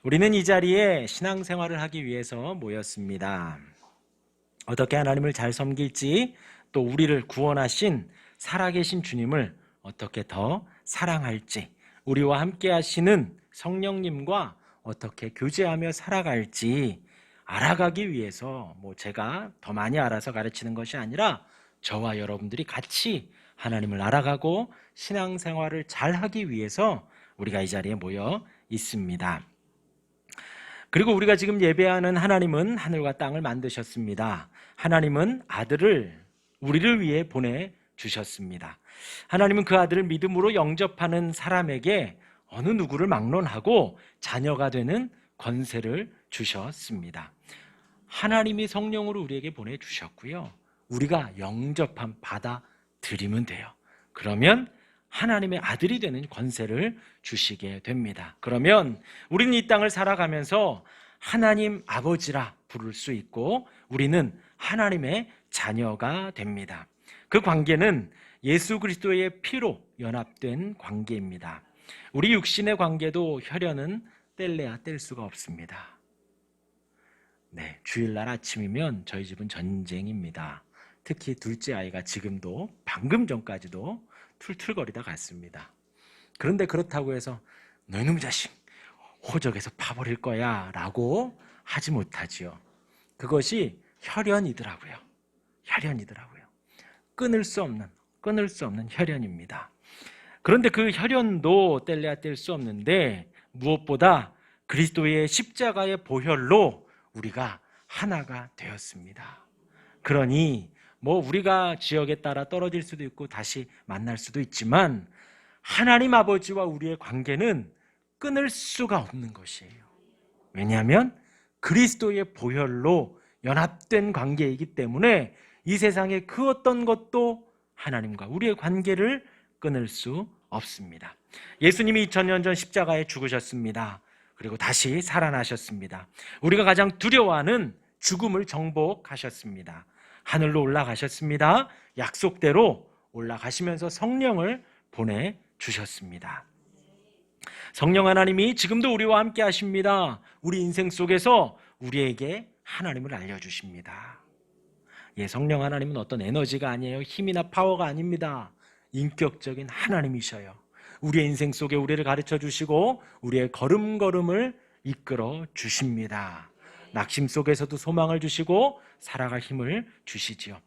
우리는 이 자리에 신앙생활을 하기 위해서 모였습니다. 어떻게 하나님을 잘 섬길지, 또 우리를 구원하신 살아계신 주님을 어떻게 더 사랑할지, 우리와 함께 하시는 성령님과 어떻게 교제하며 살아갈지 알아가기 위해서 제가 더 많이 알아서 가르치는 것이 아니라 저와 여러분들이 같이 하나님을 알아가고 신앙생활을 잘 하기 위해서 우리가 이 자리에 모여 있습니다. 그리고 우리가 지금 예배하는 하나님은 하늘과 땅을 만드셨습니다. 하나님은 아들을 우리를 위해 보내주셨습니다. 하나님은 그 아들을 믿음으로 영접하는 사람에게 어느 누구를 막론하고 자녀가 되는 권세를 주셨습니다. 하나님이 성령으로 우리에게 보내주셨고요. 우리가 영접함 받아들이면 돼요. 그러면 하나님의 아들이 되는 권세를 주시게 됩니다. 그러면 우리는 이 땅을 살아가면서 하나님 아버지라 부를 수 있고 우리는 하나님의 자녀가 됩니다. 그 관계는 예수 그리스도의 피로 연합된 관계입니다. 우리 육신의 관계도 혈연은 뗄래야 뗄 수가 없습니다. 네, 주일날 아침이면 저희 집은 전쟁입니다. 특히 둘째 아이가 지금도 방금 전까지도 툴툴거리다 갔습니다. 그런데 그렇다고 해서 너희놈 자식 호적에서 파버릴 거야 라고 하지 못하지요. 그것이 혈연이더라고요. 끊을 수 없는 혈연입니다. 그런데 그 혈연도 뗄래야 뗄 수 없는데 무엇보다 그리스도의 십자가의 보혈로 우리가 하나가 되었습니다. 그러니 우리가 지역에 따라 떨어질 수도 있고 다시 만날 수도 있지만 하나님 아버지와 우리의 관계는 끊을 수가 없는 것이에요. 왜냐하면 그리스도의 보혈로 연합된 관계이기 때문에 이 세상의 그 어떤 것도 하나님과 우리의 관계를 끊을 수 없습니다. 예수님이 2000년 전 십자가에 죽으셨습니다. 그리고 다시 살아나셨습니다. 우리가 가장 두려워하는 죽음을 정복하셨습니다. 하늘로 올라가셨습니다. 약속대로 올라가시면서 성령을 보내주셨습니다. 성령 하나님이 지금도 우리와 함께 하십니다. 우리 인생 속에서 우리에게 하나님을 알려주십니다. 성령 하나님은 어떤 에너지가 아니에요. 힘이나 파워가 아닙니다. 인격적인 하나님이셔요. 우리의 인생 속에 우리를 가르쳐 주시고 우리의 걸음걸음을 이끌어 주십니다. 낙심 속에서도 소망을 주시고 살아갈 힘을 주시지요.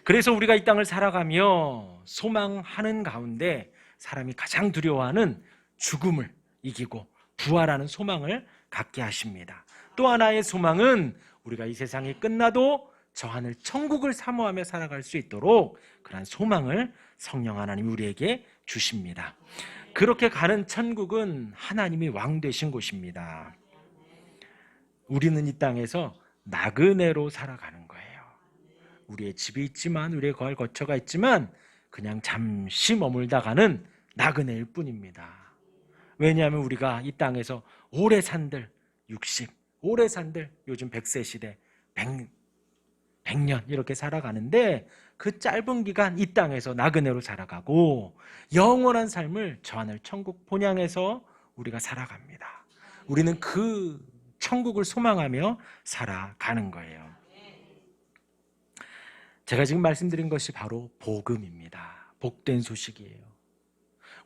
그래서 우리가 이 땅을 살아가며 소망하는 가운데 사람이 가장 두려워하는 죽음을 이기고 부활하는 소망을 갖게 하십니다. 또 하나의 소망은 우리가 이 세상이 끝나도 저 하늘 천국을 사모하며 살아갈 수 있도록 그런 소망을 성령 하나님이 우리에게 주십니다. 그렇게 가는 천국은 하나님이 왕 되신 곳입니다. 우리는 이 땅에서 나그네로 살아가는 거예요. 우리의 집이 있지만 우리의 거할 거처가 있지만 그냥 잠시 머물다 가는 나그네일 뿐입니다. 왜냐하면 우리가 이 땅에서 오래 산들 60, 오래 산들 요즘 100세 시대 100년 이렇게 살아가는데 그 짧은 기간 이 땅에서 나그네로 살아가고 영원한 삶을 저 하늘 천국 본향에서 우리가 살아갑니다. 우리는 그 천국을 소망하며 살아가는 거예요. 제가 지금 말씀드린 것이 바로 복음입니다. 복된 소식이에요.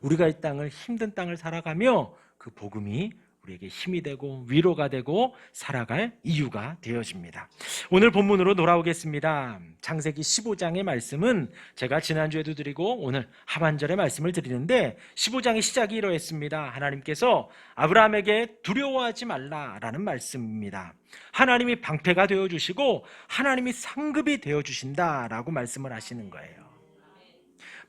우리가 이 땅을 힘든 땅을 살아가며 그 복음이 우리에게 힘이 되고 위로가 되고 살아갈 이유가 되어집니다. 오늘 본문으로 돌아오겠습니다. 창세기 15장의 말씀은 제가 지난주에도 드리고 오늘 하반절의 말씀을 드리는데 15장의 시작이 이러했습니다. 하나님께서 아브라함에게 두려워하지 말라라는 말씀입니다. 하나님이 방패가 되어주시고 하나님이 상급이 되어주신다라고 말씀을 하시는 거예요.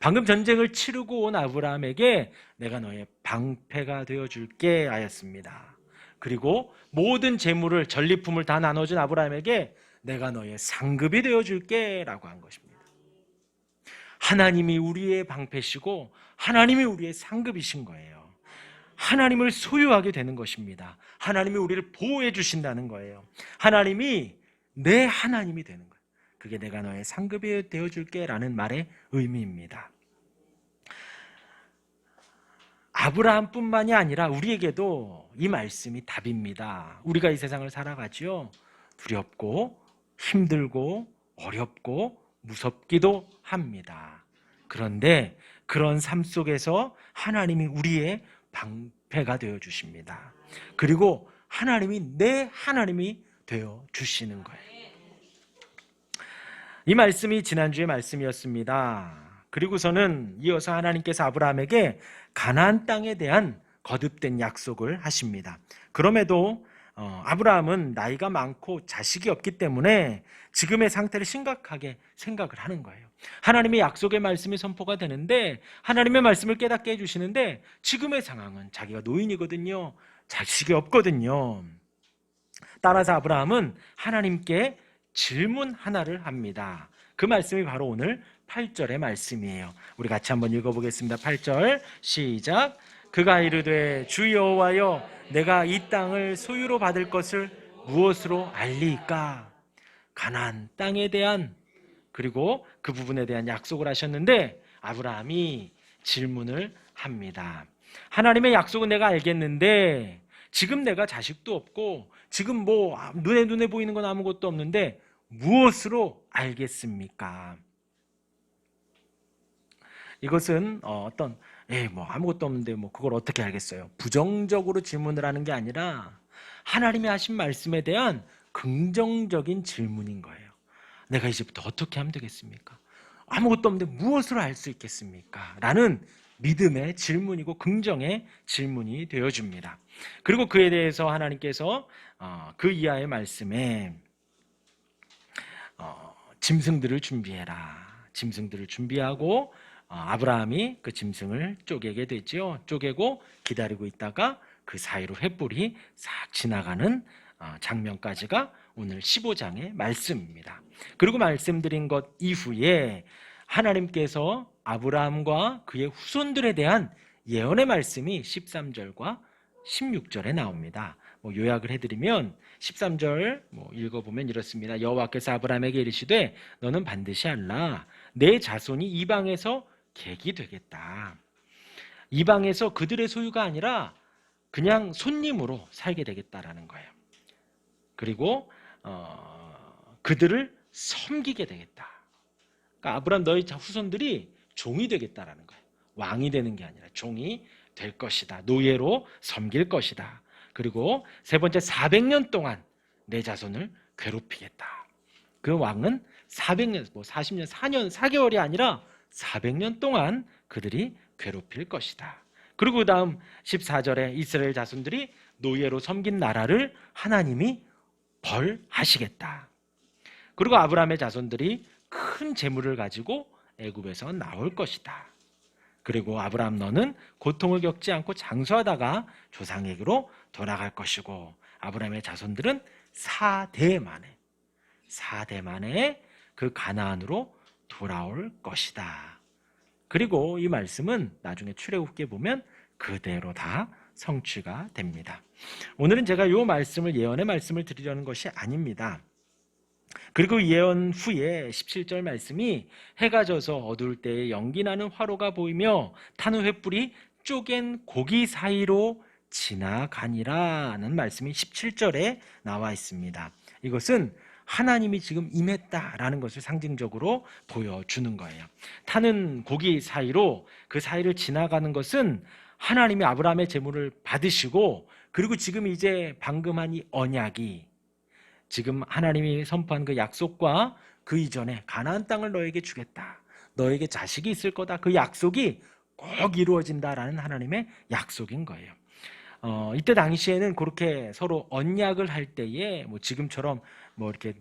방금 전쟁을 치르고 온 아브라함에게 내가 너의 방패가 되어줄게 하였습니다. 그리고 모든 재물을 전리품을 다 나눠준 아브라함에게 내가 너의 상급이 되어줄게 라고 한 것입니다. 하나님이 우리의 방패시고 하나님이 우리의 상급이신 거예요. 하나님을 소유하게 되는 것입니다. 하나님이 우리를 보호해 주신다는 거예요. 하나님이 내 하나님이 되는 거예요. 그게 내가 너의 상급이 되어줄게 라는 말의 의미입니다. 아브라함뿐만이 아니라 우리에게도 이 말씀이 답입니다. 우리가 이 세상을 살아가지요. 두렵고 힘들고 어렵고 무섭기도 합니다. 그런데 그런 삶 속에서 하나님이 우리의 방패가 되어 주십니다. 그리고 하나님이 내 하나님이 되어 주시는 거예요. 이 말씀이 지난주의 말씀이었습니다. 그리고서는 이어서 하나님께서 아브라함에게 가나안 땅에 대한 거듭된 약속을 하십니다. 그럼에도 아브라함은 나이가 많고 자식이 없기 때문에 지금의 상태를 심각하게 생각을 하는 거예요. 하나님의 약속의 말씀이 선포가 되는데 하나님의 말씀을 깨닫게 해주시는데 지금의 상황은 자기가 노인이거든요. 자식이 없거든요. 따라서 아브라함은 하나님께 질문 하나를 합니다. 그 말씀이 바로 오늘 8절의 말씀이에요. 우리 같이 한번 읽어보겠습니다. 8절 시작. 그가 이르되 주 여호와여 내가 이 땅을 소유로 받을 것을 무엇으로 알리까? 가나안 땅에 대한 그리고 그 부분에 대한 약속을 하셨는데 아브라함이 질문을 합니다. 하나님의 약속은 내가 알겠는데 지금 내가 자식도 없고 지금 뭐 눈에 보이는 건 아무것도 없는데 무엇으로 알겠습니까? 이것은 어떤 뭐 아무것도 없는데 뭐 그걸 어떻게 알겠어요? 부정적으로 질문을 하는 게 아니라 하나님이 하신 말씀에 대한 긍정적인 질문인 거예요. 내가 이제부터 어떻게 하면 되겠습니까? 아무것도 없는데 무엇으로 알 수 있겠습니까? 라는 믿음의 질문이고 긍정의 질문이 되어줍니다. 그리고 그에 대해서 하나님께서 그 이하의 말씀에 짐승들을 준비해라. 짐승들을 준비하고 아브라함이 그 짐승을 쪼개게 되죠. 쪼개고 기다리고 있다가 그 사이로 횃불이 싹 지나가는 장면까지가 오늘 15장의 말씀입니다. 그리고 말씀드린 것 이후에 하나님께서 아브라함과 그의 후손들에 대한 예언의 말씀이 13절과 16절에 나옵니다. 요약을 해드리면 13절 읽어보면 이렇습니다. 여호와께서 아브라함에게 이르시되 너는 반드시 알라. 내 자손이 이방에서 객이 되겠다. 이방에서 그들의 소유가 아니라 그냥 손님으로 살게 되겠다라는 거예요. 그리고 그들을 섬기게 되겠다. 그러니까 아브라함 너희 후손들이 종이 되겠다라는 거예요. 왕이 되는 게 아니라 종이 될 것이다. 노예로 섬길 것이다. 그리고 세 번째 400년 동안 내 자손을 괴롭히겠다. 그 왕은 400년, 40년, 4년, 4개월이 아니라 400년 동안 그들이 괴롭힐 것이다. 그리고 그 다음 14절에 이스라엘 자손들이 노예로 섬긴 나라를 하나님이 벌하시겠다. 그리고 아브라함의 자손들이 큰 재물을 가지고 애굽에서 나올 것이다. 그리고 아브라함 너는 고통을 겪지 않고 장수하다가 조상에게로 돌아갈 것이고 아브라함의 자손들은 4대 만에 그 가나안으로 돌아올 것이다. 그리고 이 말씀은 나중에 출애굽기에 보면 그대로 다 성취가 됩니다. 오늘은 제가 이 말씀을 예언의 말씀을 드리려는 것이 아닙니다. 그리고 예언 후에 17절 말씀이 해가 져서 어두울 때에 연기나는 화로가 보이며 타는 횃불이 쪼갠 고기 사이로 지나가니라는 말씀이 17절에 나와 있습니다. 이것은 하나님이 지금 임했다라는 것을 상징적으로 보여주는 거예요. 타는 고기 사이로 그 사이를 지나가는 것은 하나님이 아브라함의 제물을 받으시고 그리고 지금 이제 방금 한 이 언약이 지금 하나님이 선포한 그 약속과 그 이전에 가나안 땅을 너에게 주겠다. 너에게 자식이 있을 거다. 그 약속이 꼭 이루어진다라는 하나님의 약속인 거예요. 이때 당시에는 그렇게 서로 언약을 할 때에 지금처럼 이렇게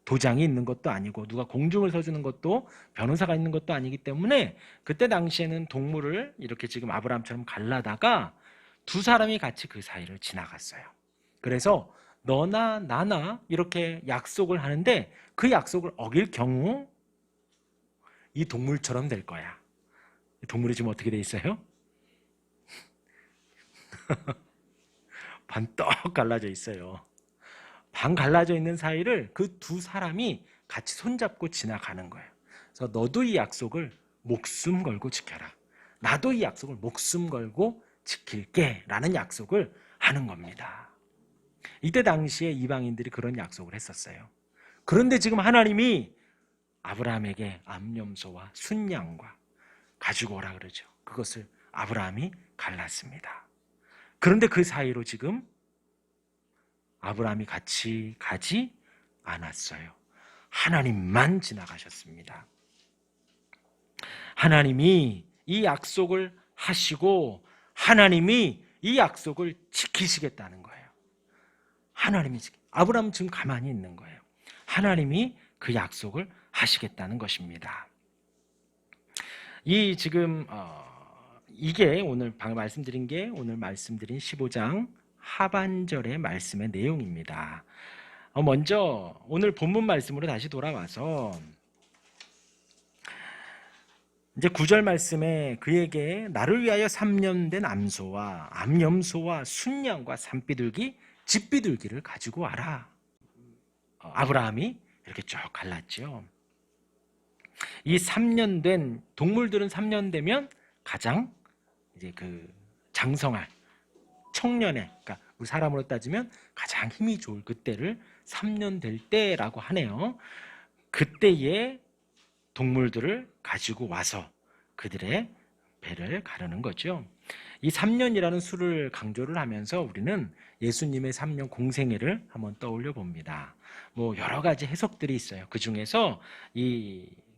도장이 있는 것도 아니고 누가 공증을 서주는 것도 변호사가 있는 것도 아니기 때문에 그때 당시에는 동물을 이렇게 지금 아브라함처럼 갈라다가 두 사람이 같이 그 사이를 지나갔어요. 그래서 너나 나나 이렇게 약속을 하는데 그 약속을 어길 경우 이 동물처럼 될 거야. 이 동물이 지금 어떻게 돼 있어요? 반 떡 갈라져 있어요. 반 갈라져 있는 사이를 그 두 사람이 같이 손잡고 지나가는 거예요. 그래서 너도 이 약속을 목숨 걸고 지켜라. 나도 이 약속을 목숨 걸고 지킬게 라는 약속을 하는 겁니다. 이때 당시에 이방인들이 그런 약속을 했었어요. 그런데 지금 하나님이 아브라함에게 암염소와 순양과 가지고 오라 그러죠. 그것을 아브라함이 갈랐습니다. 그런데 그 사이로 지금 아브라함이 같이 가지 않았어요. 하나님만 지나가셨습니다. 하나님이 이 약속을 하시고 하나님이 이 약속을 지키시겠다는 거예요. 하나님이 아브라함은 지금 가만히 있는 거예요. 하나님이 그 약속을 하시겠다는 것입니다. 이 지금 이게 오늘 방금 말씀드린 게 오늘 말씀드린 15장 하반절의 말씀의 내용입니다. 먼저 오늘 본문 말씀으로 다시 돌아와서 이제 9절 말씀에 그에게 나를 위하여 3년 된 암소와 암염소와 순양과 산비둘기 집비둘기를 가지고 와라. 아브라함이 이렇게 쭉 갈랐죠. 이 3년 된 동물들은 3년 되면 가장 이제 그 장성할 청년의, 그러니까 사람으로 따지면 가장 힘이 좋을 그때를 3년 될 때라고 하네요. 그때에 동물들을 가지고 와서 그들의 배를 가르는 거죠. 이 3년이라는 수를 강조를 하면서 우리는 예수님의 3년 공생애를 한번 떠올려 봅니다. 뭐 여러 가지 해석들이 있어요. 그 중에서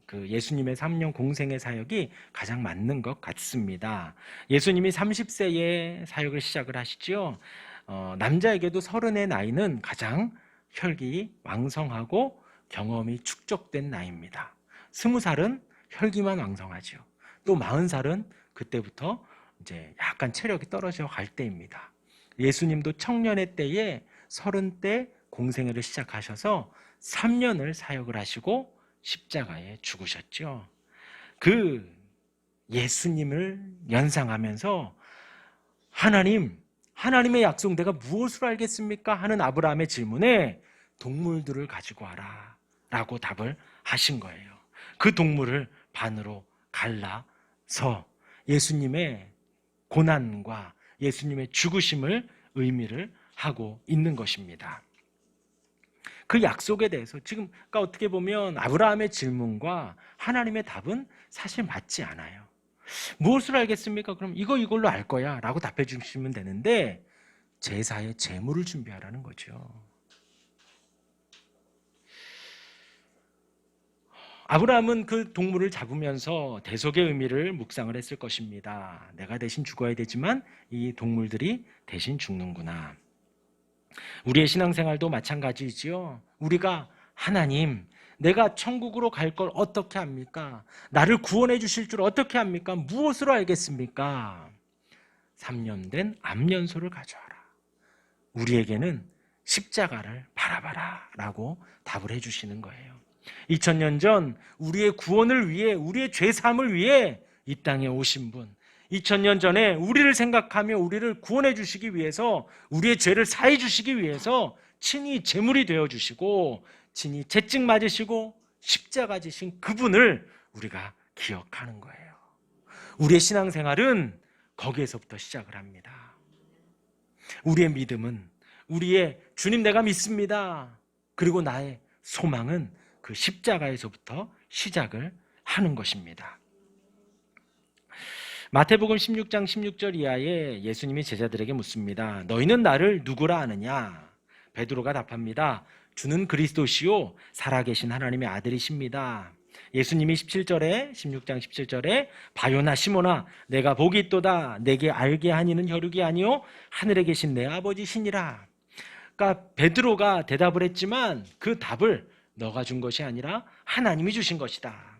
그 예수님의 3년 공생애 사역이 가장 맞는 것 같습니다. 예수님이 30세에 사역을 시작을 하시죠. 남자에게도 30의 나이는 가장 혈기 왕성하고 경험이 축적된 나이입니다. 20살은 혈기만 왕성하죠. 또 40살은 그때부터 이제 약간 체력이 떨어져 갈 때입니다. 예수님도 청년의 때에 30대 공생애를 시작하셔서 3년을 사역을 하시고 십자가에 죽으셨죠. 그 예수님을 연상하면서 하나님의 약속 내가 무엇으로 알겠습니까? 하는 아브라함의 질문에 동물들을 가지고 와라 라고 답을 하신 거예요. 그 동물을 반으로 갈라서 예수님의 고난과 예수님의 죽으심을 의미를 하고 있는 것입니다. 그 약속에 대해서 지금 그러니까 어떻게 보면 아브라함의 질문과 하나님의 답은 사실 맞지 않아요. 무엇을 알겠습니까? 그럼 이걸로 알 거야 라고 답해 주시면 되는데 제사의 제물을 준비하라는 거죠. 아브라함은 그 동물을 잡으면서 대속의 의미를 묵상을 했을 것입니다. 내가 대신 죽어야 되지만 이 동물들이 대신 죽는구나. 우리의 신앙생활도 마찬가지지요. 우리가 하나님, 내가 천국으로 갈 걸 어떻게 합니까? 나를 구원해 주실 줄 어떻게 합니까? 무엇으로 알겠습니까? 3년 된 암연소를 가져와라. 우리에게는 십자가를 바라봐라 라고 답을 해주시는 거예요. 2000년 전 우리의 구원을 위해, 우리의 죄사함을 위해 이 땅에 오신 분, 2000년 전에 우리를 생각하며 우리를 구원해 주시기 위해서, 우리의 죄를 사해 주시기 위해서 친히 제물이 되어 주시고 친히 채찍 맞으시고 십자가 지신 그분을 우리가 기억하는 거예요. 우리의 신앙생활은 거기에서부터 시작을 합니다. 우리의 믿음은, 우리의 주님 내가 믿습니다, 그리고 나의 소망은 그 십자가에서부터 시작을 하는 것입니다. 마태복음 16장 16절 이하에 예수님이 제자들에게 묻습니다. 너희는 나를 누구라 아느냐? 베드로가 답합니다. 주는 그리스도시요 살아계신 하나님의 아들이십니다. 예수님이 16장 17절에 바요나 시모나 내가 복이 있도다 내게 알게 하니는 혈육이 아니요 하늘에 계신 내 아버지시니라. 그러니까 베드로가 대답을 했지만 그 답을 너가 준 것이 아니라 하나님이 주신 것이다.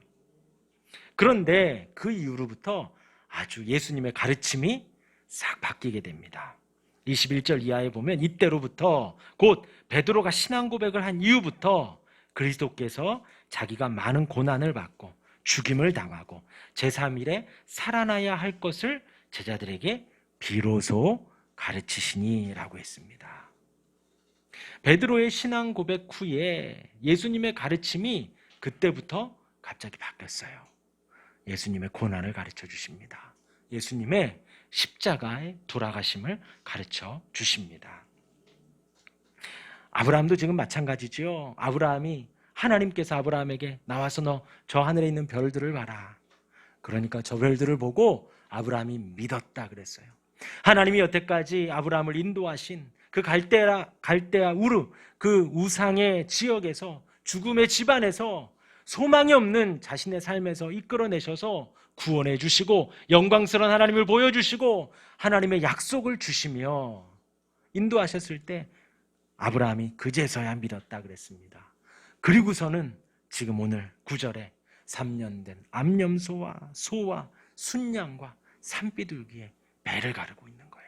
그런데 그 이후로부터 아주 예수님의 가르침이 싹 바뀌게 됩니다. 21절 이하에 보면 이때로부터 곧 베드로가 신앙 고백을 한 이후부터 그리스도께서 자기가 많은 고난을 받고 죽임을 당하고 제3일에 살아나야 할 것을 제자들에게 비로소 가르치시니라고 했습니다. 베드로의 신앙 고백 후에 예수님의 가르침이 그때부터 갑자기 바뀌었어요. 예수님의 고난을 가르쳐 주십니다. 예수님의 십자가의 돌아가심을 가르쳐 주십니다. 아브라함도 지금 마찬가지죠. 하나님께서 아브라함에게 나와서 너 저 하늘에 있는 별들을 봐라. 그러니까 저 별들을 보고 아브라함이 믿었다 그랬어요. 하나님이 여태까지 아브라함을 인도하신 그 갈대아 우르 그 우상의 지역에서 죽음의 집안에서 소망이 없는 자신의 삶에서 이끌어내셔서 구원해 주시고 영광스러운 하나님을 보여주시고 하나님의 약속을 주시며 인도하셨을 때 아브라함이 그제서야 믿었다 그랬습니다. 그리고서는 지금 오늘 9절에 3년 된 암염소와 소와 순양과 산비둘기에 배를 가르고 있는 거예요.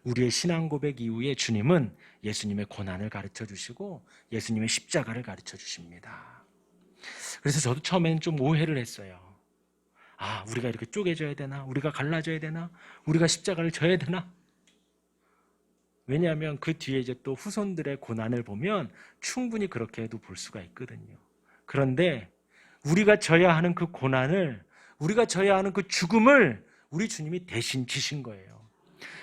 우리의 신앙 고백 이후에 주님은 예수님의 고난을 가르쳐 주시고 예수님의 십자가를 가르쳐 주십니다. 그래서 저도 처음에는 좀 오해를 했어요. 우리가 이렇게 쪼개져야 되나? 우리가 갈라져야 되나? 우리가 십자가를 져야 되나? 왜냐하면 그 뒤에 이제 또 후손들의 고난을 보면 충분히 그렇게 해도 볼 수가 있거든요. 그런데 우리가 져야 하는 그 고난을, 우리가 져야 하는 그 죽음을 우리 주님이 대신 지신 거예요.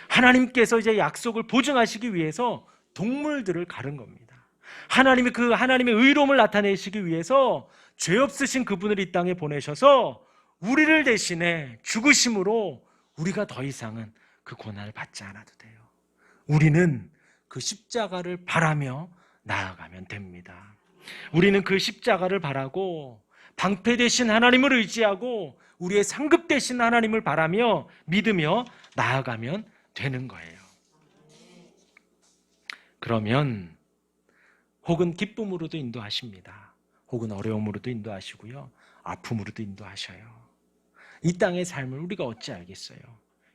하나님께서 이제 약속을 보증하시기 위해서 동물들을 가른 겁니다. 하나님이 그 하나님의 의로움을 나타내시기 위해서 죄 없으신 그분을 이 땅에 보내셔서 우리를 대신해 죽으심으로 우리가 더 이상은 그 고난을 받지 않아도 돼요. 우리는 그 십자가를 바라며 나아가면 됩니다. 우리는 그 십자가를 바라고 방패 되신 하나님을 의지하고 우리의 상급 되신 하나님을 바라며 믿으며 나아가면 되는 거예요. 그러면 혹은 기쁨으로도 인도하십니다. 혹은 어려움으로도 인도하시고요. 아픔으로도 인도하셔요. 이 땅의 삶을 우리가 어찌 알겠어요?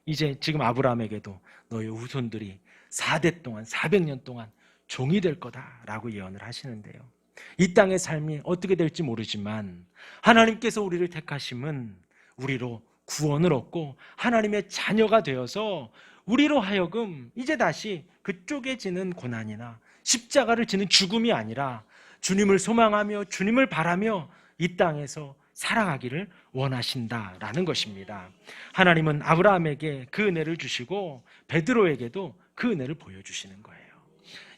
이제 지금 아브라함에게도 너의 후손들이 4대 동안 400년 동안 종이 될 거다라고 예언을 하시는데요. 이 땅의 삶이 어떻게 될지 모르지만 하나님께서 우리를 택하심은 우리로 구원을 얻고 하나님의 자녀가 되어서 우리로 하여금 이제 다시 그 쪼개지는 고난이나 십자가를 지는 죽음이 아니라 주님을 소망하며 주님을 바라며 이 땅에서 살아가기를 원하신다라는 것입니다. 하나님은 아브라함에게 그 은혜를 주시고 베드로에게도 그 은혜를 보여주시는 거예요.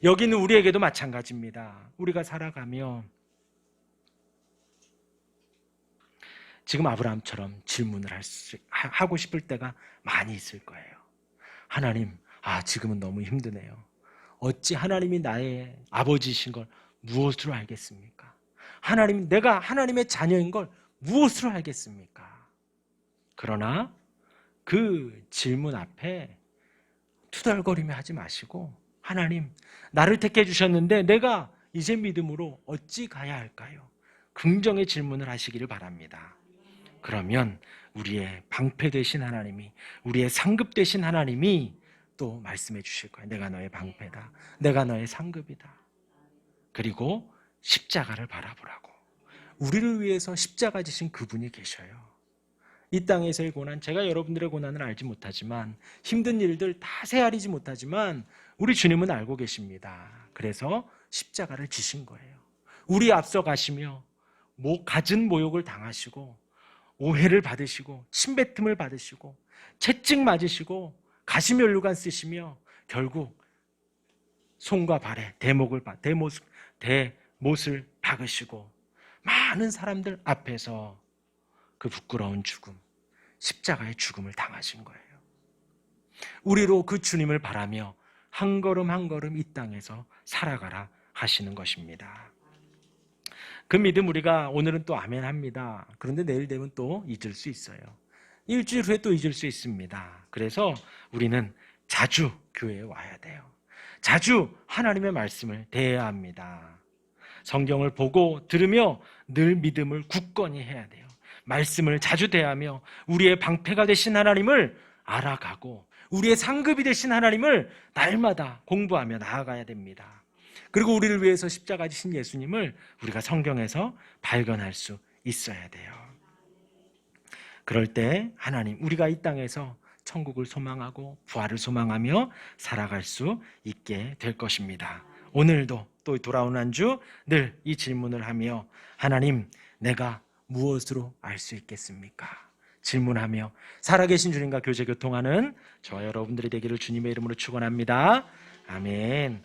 여기는 우리에게도 마찬가지입니다. 우리가 살아가며 지금 아브라함처럼 질문을 하고 싶을 때가 많이 있을 거예요. 하나님, 지금은 너무 힘드네요. 어찌 하나님이 나의 아버지이신 걸 무엇으로 알겠습니까? 하나님, 내가 하나님의 자녀인 걸 무엇으로 알겠습니까? 그러나 그 질문 앞에 투덜거리며 하지 마시고 하나님, 나를 택해 주셨는데 내가 이제 믿음으로 어찌 가야 할까요? 긍정의 질문을 하시기를 바랍니다. 그러면 우리의 방패 되신 하나님이, 우리의 상급 되신 하나님이 또 말씀해 주실 거예요. 내가 너의 방패다. 내가 너의 상급이다. 그리고 십자가를 바라보라고. 우리를 위해서 십자가 지신 그분이 계셔요. 이 땅에서의 고난, 제가 여러분들의 고난을 알지 못하지만, 힘든 일들 다 헤아리지 못하지만 우리 주님은 알고 계십니다. 그래서 십자가를 지신 거예요. 우리 앞서 가시며 갖은 모욕을 당하시고 오해를 받으시고 침뱉음을 받으시고 채찍 맞으시고 가시면류관 쓰시며 결국 손과 발에 대못을 박으시고 많은 사람들 앞에서 그 부끄러운 죽음, 십자가의 죽음을 당하신 거예요. 우리로 그 주님을 바라며 한 걸음 한 걸음 이 땅에서 살아가라 하시는 것입니다. 그 믿음 우리가 오늘은 또 아멘 합니다. 그런데 내일 되면 또 잊을 수 있어요. 일주일 후에 또 잊을 수 있습니다. 그래서 우리는 자주 교회에 와야 돼요. 자주 하나님의 말씀을 대해야 합니다. 성경을 보고 들으며 늘 믿음을 굳건히 해야 돼요. 말씀을 자주 대하며 우리의 방패가 되신 하나님을 알아가고 우리의 상급이 되신 하나님을 날마다 공부하며 나아가야 됩니다. 그리고 우리를 위해서 십자가 지신 예수님을 우리가 성경에서 발견할 수 있어야 돼요. 그럴 때 하나님, 우리가 이 땅에서 천국을 소망하고 부활을 소망하며 살아갈 수 있게 될 것입니다. 오늘도 또 돌아온 한 주 늘 이 질문을 하며 하나님, 내가 무엇으로 알 수 있겠습니까? 질문하며 살아계신 주님과 교제 교통하는 저와 여러분들이 되기를 주님의 이름으로 축원합니다. 아멘.